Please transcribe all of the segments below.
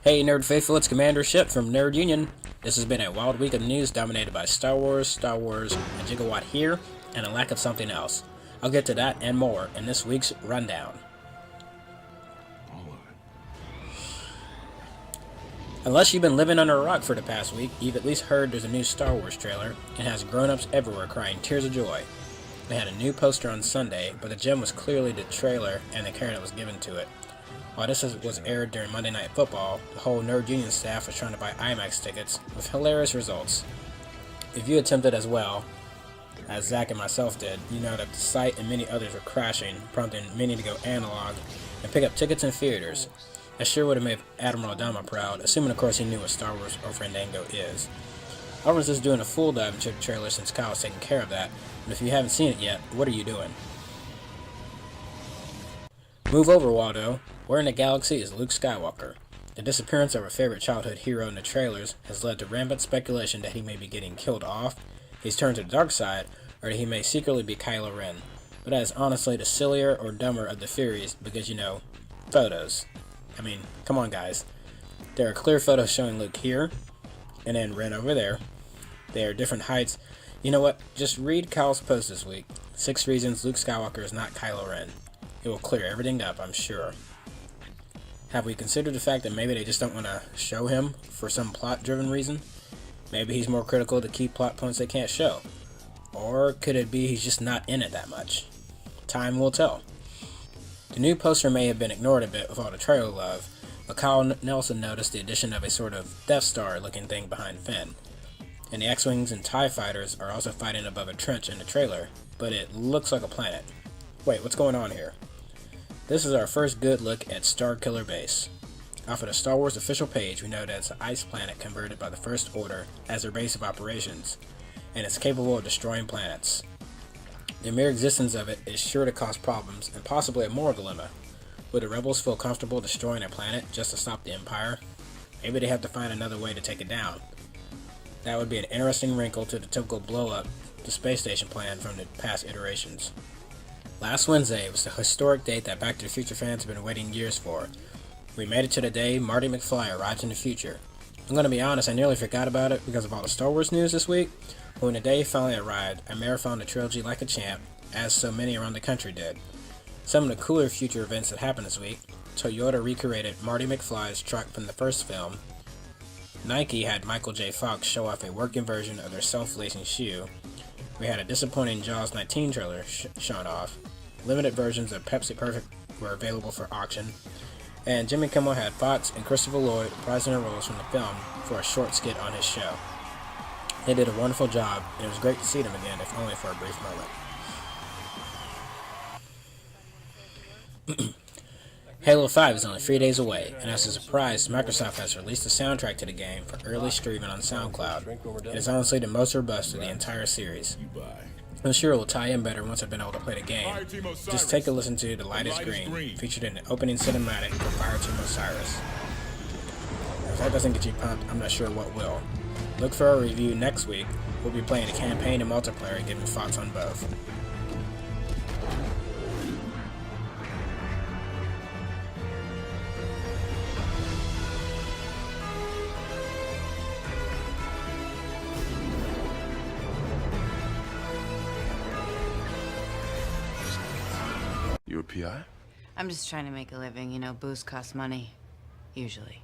Hey Nerd Faithful, it's Commander Ship from Nerd Union. This has been a wild week of news dominated by Star Wars, a gigawatt here, and a lack of something else. I'll get to that and more in this week's Rundown. Unless you've been living under a rock for the past week, you've at least heard there's a new Star Wars trailer, and has grown-ups everywhere crying tears of joy. They had a new poster on Sunday, but the gem was clearly the trailer and the care that was given to it. While this was aired during Monday Night Football, the whole Nerd Union staff was trying to buy IMAX tickets, with hilarious results. If you attempted as well, as Zach and myself did, you know that the site and many others were crashing, prompting many to go analog and pick up tickets in theaters. That sure would have made Admiral Adama proud, assuming of course he knew what Star Wars or Fandango is. I was just doing a full dive into the trailer since Kyle's taking care of that, and if you haven't seen it yet, what are you doing? Move over, Waldo. Where in the galaxy is Luke Skywalker? The disappearance of our favorite childhood hero in the trailers has led to rampant speculation that he may be getting killed off, he's turned to the dark side, or that he may secretly be Kylo Ren. But that is honestly the sillier or dumber of the theories because, you know, photos. I mean, come on guys. There are clear photos showing Luke here, and then Ren over there. They are different heights. You know what? Just read Kyle's post this week. 6 reasons Luke Skywalker is not Kylo Ren. It will clear everything up, I'm sure. Have we considered the fact that maybe they just don't want to show him for some plot-driven reason? Maybe he's more critical to key plot points they can't show. Or could it be he's just not in it that much? Time will tell. The new poster may have been ignored a bit with all the trailer love, but Kyle Nelson noticed the addition of a sort of Death Star looking thing behind Finn. And the X-Wings and TIE Fighters are also fighting above a trench in the trailer, but it looks like a planet. Wait, what's going on here? This is our first good look at Starkiller Base. Off of the Star Wars official page, we know that it's an ice planet converted by the First Order as their base of operations, and it's capable of destroying planets. The mere existence of it is sure to cause problems and possibly a moral dilemma. Would the rebels feel comfortable destroying a planet just to stop the Empire? Maybe they have to find another way to take it down. That would be an interesting wrinkle to the typical blow-up the space station plan from the past iterations. Last Wednesday was the historic date that Back to the Future fans have been waiting years for. We made it to the day Marty McFly arrives in the future. I'm going to be honest, I nearly forgot about it because of all the Star Wars news this week, but when the day finally arrived, I marathoned the trilogy like a champ, as so many around the country did. Some of the cooler future events that happened this week: Toyota recreated Marty McFly's truck from the first film, Nike had Michael J. Fox show off a working version of their self-lacing shoe, we had a disappointing Jaws 19 trailer shown off, limited versions of Pepsi Perfect were available for auction, and Jimmy Kimmel had Fox and Christopher Lloyd reprising their roles from the film for a short skit on his show. They did a wonderful job, and it was great to see them again, if only for a brief moment. Halo 5 is only 3 days away, and as a surprise, Microsoft has released the soundtrack to the game for early streaming on SoundCloud. It is honestly the most robust of the entire series. I'm sure it will tie in better once I've been able to play the game. Just take a listen to The Light is Green, featured in the opening cinematic for Fireteam Osiris. If that doesn't get you pumped, I'm not sure what will. Look for our review next week. We'll be playing the campaign and multiplayer and giving thoughts on both. You a PI? I'm just trying to make a living, you know, booze costs money. Usually.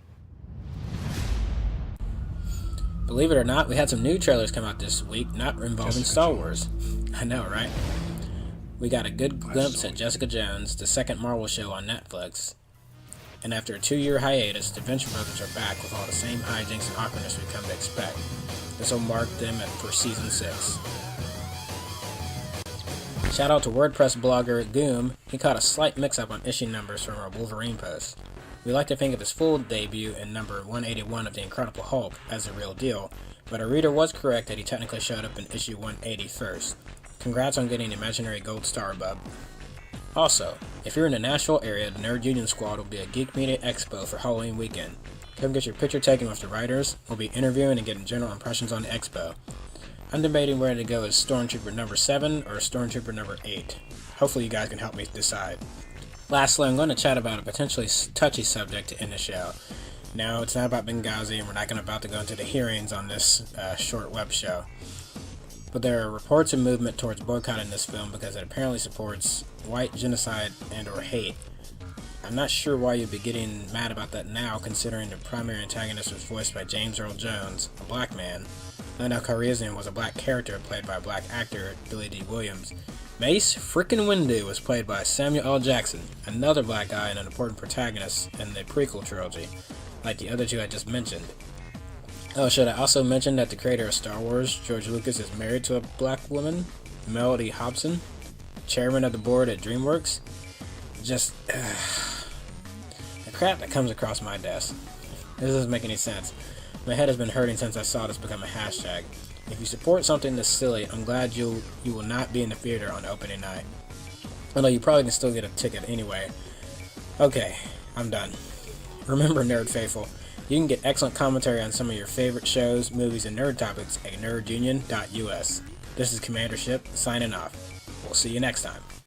Believe it or not, we had some new trailers come out this week, not involving Star Wars. I know, right? We got a good glimpse at Jessica Jones, the second Marvel show on Netflix. And after a 2-year hiatus, the Venture Brothers are back with all the same hijinks and awkwardness we've come to expect. This will mark them for Season 6. Shout out to WordPress blogger Goom. He caught a slight mix-up on issue numbers from our Wolverine post. We like to think of his full debut in number 181 of The Incredible Hulk as a real deal, but our reader was correct that he technically showed up in issue 180 first. Congrats on getting the imaginary gold star, bub. Also, if you're in the Nashville area, the Nerd Union Squad will be at Geek Media Expo for Halloween weekend. Come get your picture taken with the writers. We'll be interviewing and getting general impressions on the expo. I'm debating where to go as Stormtrooper number 7 or Stormtrooper number 8. Hopefully you guys can help me decide. Lastly, I'm going to chat about a potentially touchy subject to end the show. No, it's not about Benghazi, and we're not about to go into the hearings on this short web show. But there are reports of movement towards boycotting this film because it apparently supports white genocide and or hate. I'm not sure why you'd be getting mad about that now, considering the primary antagonist was voiced by James Earl Jones, a black man. Lando Calrissian was a black character played by a black actor, Billy D. Williams. Mace frickin' Windu was played by Samuel L. Jackson, another black guy and an important protagonist in the prequel trilogy, like the other two I just mentioned. Oh, should I also mention that the creator of Star Wars, George Lucas, is married to a black woman, Melody Hobson, chairman of the board at DreamWorks? Just, the crap that comes across my desk. This doesn't make any sense. My head has been hurting since I saw this become a hashtag. If you support something this silly, I'm glad you will not be in the theater on opening night. Although you probably can still get a ticket anyway. Okay, I'm done. Remember, Nerd Faithful, you can get excellent commentary on some of your favorite shows, movies, and nerd topics at nerdunion.us. This is Commander Ship, signing off. We'll see you next time.